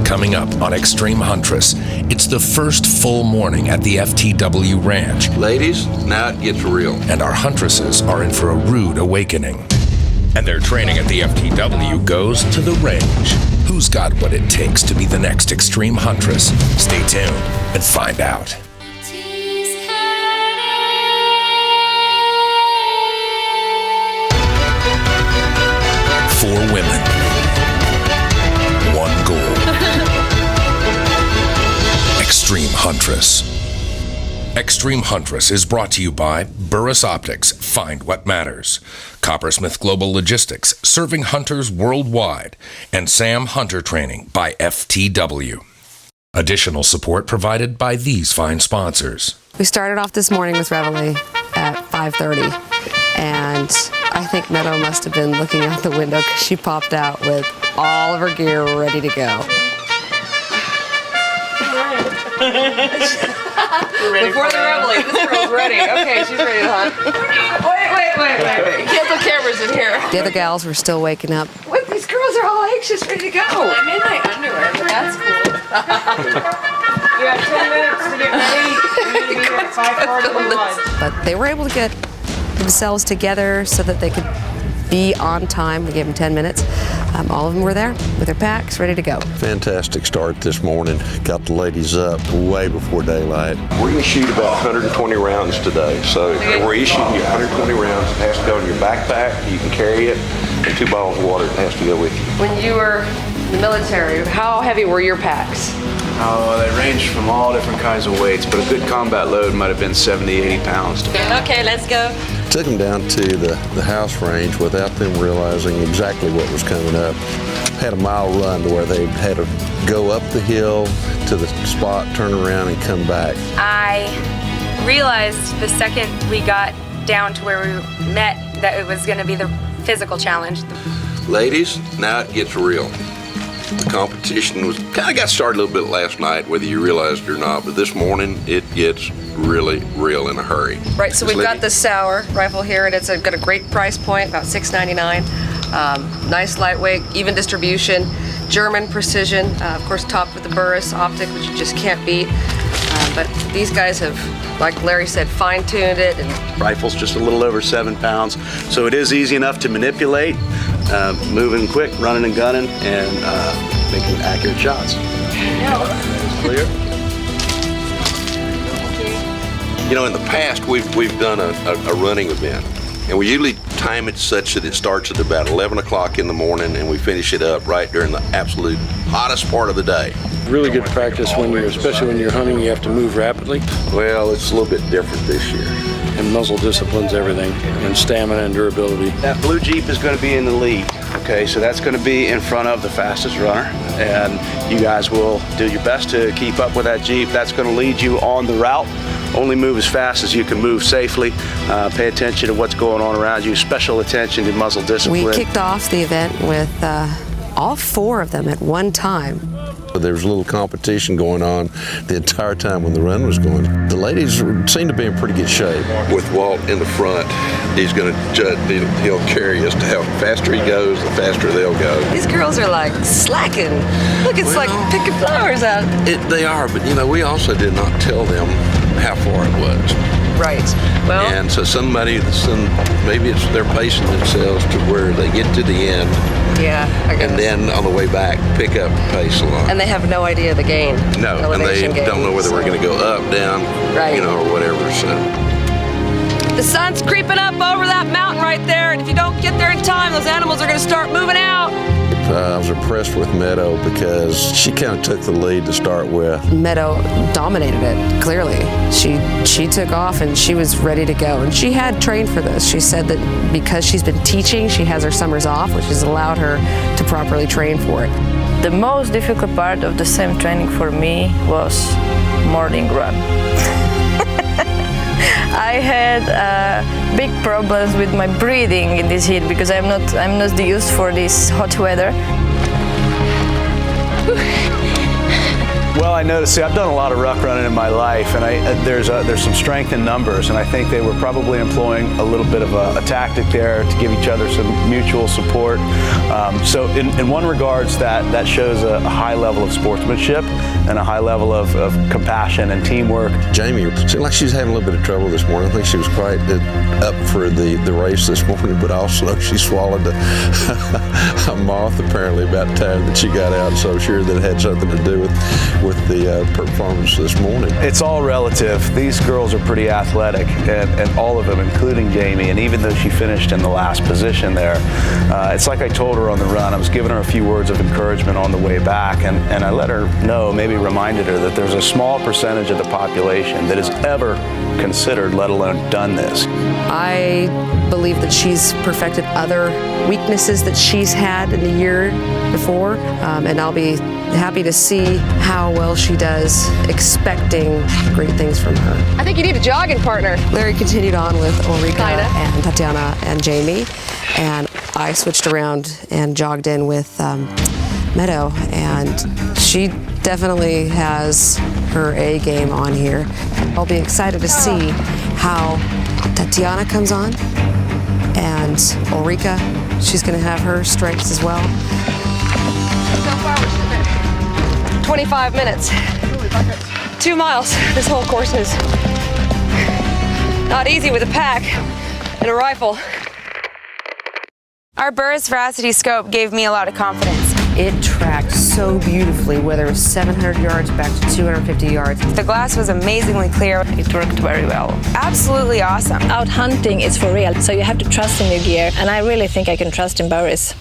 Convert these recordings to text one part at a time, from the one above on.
Coming up on Extreme Huntress, it's the first full morning at the FTW Ranch. Ladies, now it gets real. And our Huntresses are in for a rude awakening. And their training at the FTW goes to the range. Who's got what it takes to be the next Extreme Huntress? Stay tuned and find out. 4 women, 1 goal. Extreme Huntress. Extreme Huntress is brought to you by Burris Optics, find what matters. Coppersmith Global Logistics, serving hunters worldwide. And Sam Hunter Training by FTW. Additional support provided by these fine sponsors. We started off this morning with Reveille at 5:30, and I think Meadow must have been looking out the window because she popped out with all of her gear ready to go. Before the Reveille, this girl's ready. Okay, she's ready to hunt. Wait. Cancel cameras in here. The other gals were still waking up. Wait, these girls are all anxious, ready to go. I'm in my underwear, but that's cool. You got 10 minutes to get ready. You need to be here at 5:41. But they were able to get themselves together so that they could be on time. We gave them 10 minutes. All of them were there with their packs, ready to go. Fantastic start this morning. Got the ladies up way before daylight. We're going to shoot about 120 rounds today. So we're issuing you 120 rounds. It has to go in your backpack. You can carry it. And 2 bottles of water. It has to go with you. When you were in the military, how heavy were your packs? Oh, they range from all different kinds of weights, but a good combat load might have been 70, 80 pounds. Okay, let's go. Took them down to the house range without them realizing exactly what was coming up. Had a mile run to where they had to go up the hill to the spot, turn around, and come back. I realized the second we got down to where we met that it was going to be the physical challenge. Ladies, now it gets real. The competition was kind of got started a little bit last night, whether you realized it or not, but this morning it gets really real in a hurry. Right, so we've got the Sauer rifle here, and it's got a great price point, about $6.99. Nice lightweight, even distribution, German precision, of course topped with the Burris optic, which you just can't beat. But these guys have, like Larry said, fine-tuned it. And Rifle's just a little over 7 pounds, so it is easy enough to manipulate, moving quick, running and gunning, and making accurate shots. Clear. You know, in the past, we've done a running event, and we usually time it such that it starts at about 11 o'clock in the morning, and we finish it up right during the absolute hottest part of the day. Really good practice especially when you're hunting, you have to move rapidly. Well, it's a little bit different this year. And muzzle disciplines everything, and stamina and durability. That blue Jeep is going to be in the lead, okay? So that's going to be in front of the fastest runner, and you guys will do your best to keep up with that Jeep. That's going to lead you on the route. Only move as fast as you can move safely. Pay attention to what's going on around you. Special attention to muzzle discipline. we kicked off the event with all 4 of them at one time. There was a little competition going on the entire time when the run was going. The ladies seemed to be in pretty good shape. With Walt in the front, he's going to judge, he'll carry us to how faster he goes, the faster they'll go. These girls are like slacking. Look, it's like picking flowers out. They are, but you know, we also did not tell them how far it was. Right. Well, and so maybe they're pacing themselves to where they get to the end. Yeah, I guess. And then on the way back, pick up pace a lot. And they have no idea the gain. No, and they don't know whether we're going to go up, down, right, you know, or whatever. So the sun's creeping up over that mountain right there, and if you don't get there in time, those animals are going to start moving out. I was impressed with Meadow because she kind of took the lead to start with. Meadow dominated it, clearly. She took off and she was ready to go. And she had trained for this. She said that because she's been teaching, she has her summers off, which has allowed her to properly train for it. The most difficult part of the SAM training for me was morning run. I had big problems with my breathing in this heat because I'm not used for this hot weather. Well, I noticed, see, I've done a lot of ruck running in my life, and there's some strength in numbers, and I think they were probably employing a little bit of a tactic there to give each other some mutual support. So in one regards, that shows a high level of sportsmanship and a high level of compassion and teamwork. Jamie seemed like she was having a little bit of trouble this morning. I think she was quite up for the race this morning, but also she swallowed a moth apparently about the time that she got out, so I'm sure that it had something to do with the performance this morning. It's all relative. These girls are pretty athletic, and all of them, including Jamie, and even though she finished in the last position there, it's like I told her on the run. I was giving her a few words of encouragement on the way back, and I let her know, maybe reminded her that there's a small percentage of the population that has ever considered, let alone done this. I believe that she's perfected other weaknesses that she's had in the year before, and I'll be happy to see how well she does, expecting great things from her. I think you need a jogging partner. Larry continued on with Ulrika and Tatiana and Jamie, and I switched around and jogged in with Meadow, and she definitely has her A game on here. I'll be excited to see how Tatiana comes on, and Ulrika, she's going to have her strengths as well. So far we're sitting at 25 minutes. 2 miles. This whole course is not easy with a pack and a rifle. Our Burris Veracity scope gave me a lot of confidence. It tracked so beautifully, whether it was 700 yards back to 250 yards. The glass was amazingly clear. It worked very well. Absolutely awesome. Out hunting is for real, so you have to trust in your gear, and I really think I can trust in Burris.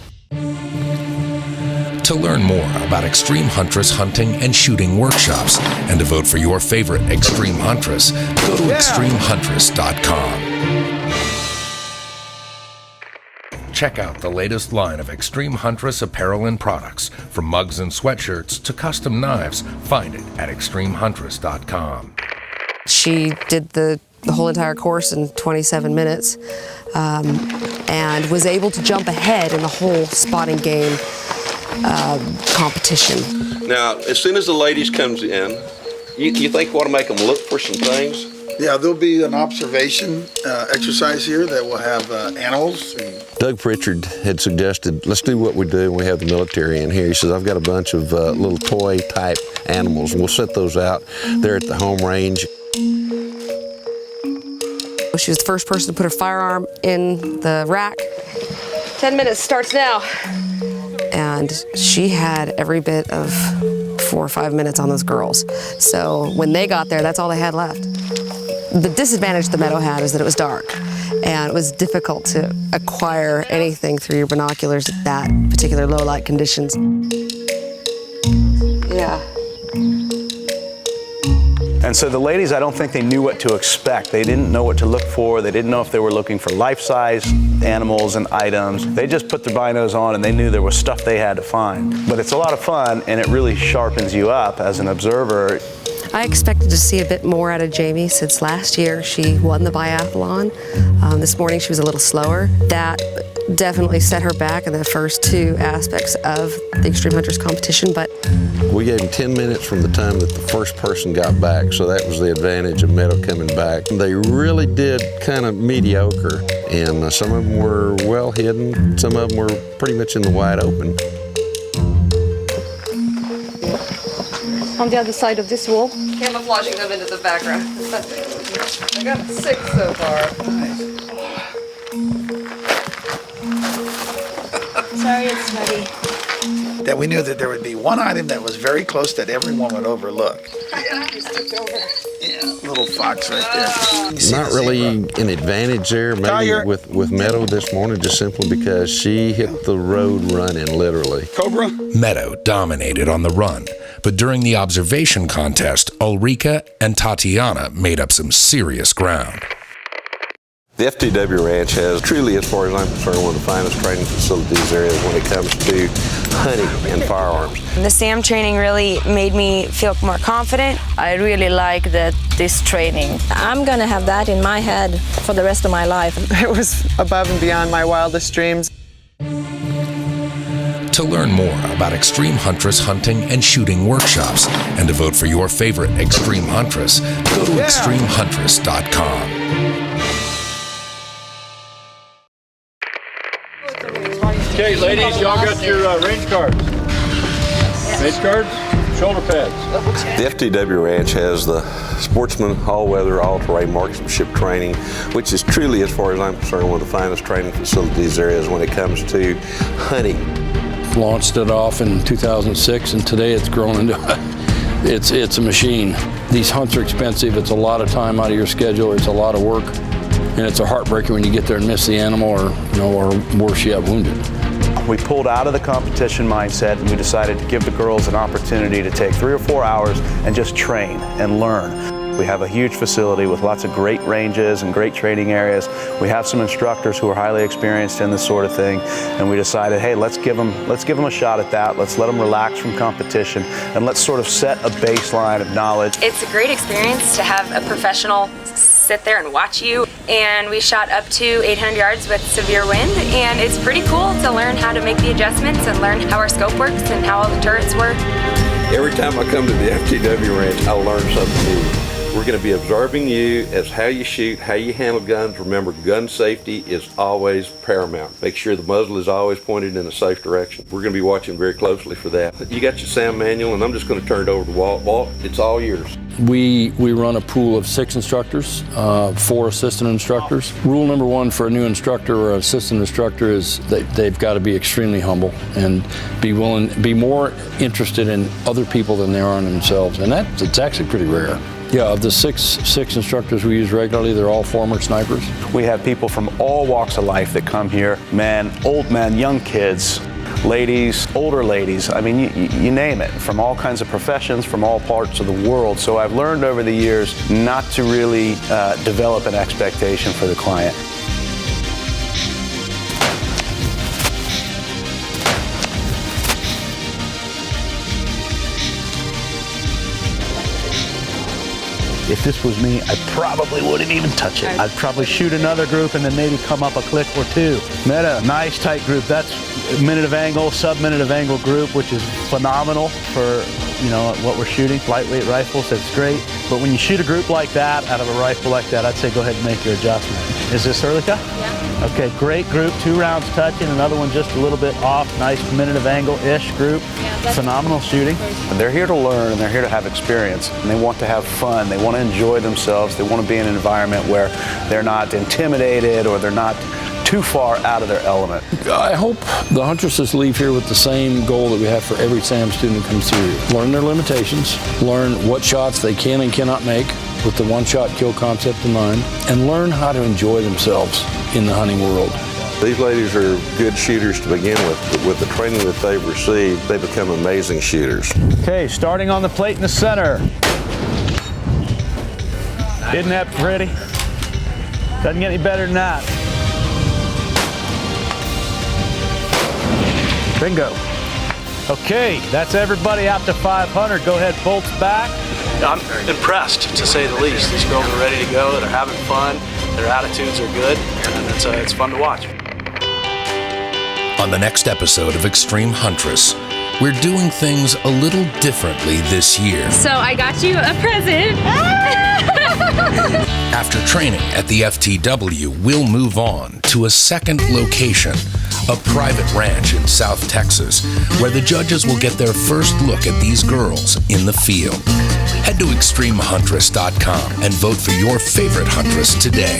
To learn more about Extreme Huntress hunting and shooting workshops and to vote for your favorite Extreme Huntress, go to extremehuntress.com. Check out the latest line of Extreme Huntress apparel and products, from mugs and sweatshirts to custom knives. Find it at extremehuntress.com. She did the whole entire course in 27 minutes and was able to jump ahead in the whole spotting game competition. Now, as soon as the ladies comes in, you think we want to make them look for some things? Yeah, there'll be an observation exercise here that will have animals. Doug Pritchard had suggested, let's do what we do when we have the military in here. He says, I've got a bunch of little toy type animals, and we'll set those out there at the home range. She was the first person to put her firearm in the rack. 10 minutes starts now. And she had every bit of 4 or 5 minutes on those girls. So when they got there, that's all they had left. The disadvantage the Meadow had is that it was dark, and it was difficult to acquire anything through your binoculars at that particular low light conditions. Yeah. And so the ladies, I don't think they knew what to expect. They didn't know what to look for. They didn't know if they were looking for life-size animals and items. They just put their binos on and they knew there was stuff they had to find. But it's a lot of fun, and it really sharpens you up as an observer. I expected to see a bit more out of Jamie since last year she won the biathlon. This morning she was a little slower. That definitely set her back in the first 2 aspects of the Extreme Hunters competition, but We gave them 10 minutes from the time that the first person got back, so that was the advantage of Meadow coming back. They really did kind of mediocre, and some of them were well hidden, some of them were pretty much in the wide open. on the other side of this wall, camouflaging them into the background. I got 6 so far. Sorry, it's muddy. That we knew that there would be one item that was very close that everyone would overlook. I just tipped over. Yeah, little fox right there. Not really an advantage there, maybe with Meadow this morning, just simply because she hit the road running, literally. Cobra? Meadow dominated on the run, but during the observation contest, Ulrika and Tatiana made up some serious ground. The FTW Ranch has truly, as far as I'm concerned, one of the finest training facilities there is when it comes to hunting and firearms. The SAM training really made me feel more confident. I really like this training. I'm gonna have that in my head for the rest of my life. It was above and beyond my wildest dreams. To learn more about Extreme Huntress hunting and shooting workshops and to vote for your favorite Extreme Huntress, go to extremehuntress.com. Okay, ladies, y'all got your range cards. Range cards, shoulder pads. The FTW Ranch has the sportsman, all-weather, all-terrain marksmanship training, which is truly, as far as I'm concerned, one of the finest training facilities there is when it comes to hunting. Launched it off in 2006, and today it's grown into it's a machine. These hunts are expensive. It's a lot of time out of your schedule. It's a lot of work, and it's a heartbreaker when you get there and miss the animal, or worse yet, wounded. We pulled out of the competition mindset and we decided to give the girls an opportunity to take 3 or 4 hours and just train and learn. We have a huge facility with lots of great ranges and great training areas. We have some instructors who are highly experienced in this sort of thing, and we decided, hey, let's give them a shot at that. Let's let them relax from competition, and let's sort of set a baseline of knowledge. It's a great experience to have a professional sit there and watch you. And we shot up to 800 yards with severe wind, and it's pretty cool to learn how to make the adjustments and learn how our scope works and how all the turrets work. Every time I come to the FTW Ranch, I learn something new. We're going to be observing you as how you shoot, how you handle guns. Remember, gun safety is always paramount. Make sure the muzzle is always pointed in a safe direction. We're going to be watching very closely for that. You got your sound manual, and I'm just going to turn it over to Walt. Walt, it's all yours. We run a pool of 6 instructors, 4 assistant instructors. Rule number 1 for a new instructor or assistant instructor is that they've got to be extremely humble and be more interested in other people than they are in themselves, and it's actually pretty rare. Yeah, of the six instructors we use regularly, they're all former snipers. We have people from all walks of life that come here, men, old men, young kids, ladies, older ladies, I mean, you name it, from all kinds of professions, from all parts of the world. So I've learned over the years not to really develop an expectation for the client. If this was me, I probably wouldn't even touch it. I'd probably shoot another group and then maybe come up a click or 2. Met a nice tight group. That's a minute of angle, sub-minute of angle group, which is phenomenal for, what we're shooting. Lightweight rifles, that's great. But when you shoot a group like that out of a rifle like that, I'd say go ahead and make your adjustment. Is this Ehrlichia? Yeah. Okay, great group. 2 rounds touching, another one just a little bit off. Nice minute of angle-ish group. Yeah, phenomenal shooting. And they're here to learn, and they're here to have experience, and they want to have fun. They want to enjoy themselves. They want to be in an environment where they're not intimidated or they're not too far out of their element. I hope the Huntresses leave here with the same goal that we have for every SAM student who comes through. Learn their limitations, learn what shots they can and cannot make with the one-shot kill concept in mind, and learn how to enjoy themselves in the hunting world. These ladies are good shooters to begin with, but with the training that they've received, they become amazing shooters. Okay, starting on the plate in the center. Isn't that pretty? Doesn't get any better than that. Bingo. Okay, that's everybody out to 500. Go ahead, bolts back. I'm impressed, to say the least. These girls are ready to go. They're having fun. Their attitudes are good, and it's fun to watch. On the next episode of Extreme Huntress, we're doing things a little differently this year. So I got you a present. After training at the FTW, we'll move on to a second location, a private ranch in South Texas, where the judges will get their first look at these girls in the field. Head to extremehuntress.com and vote for your favorite huntress today.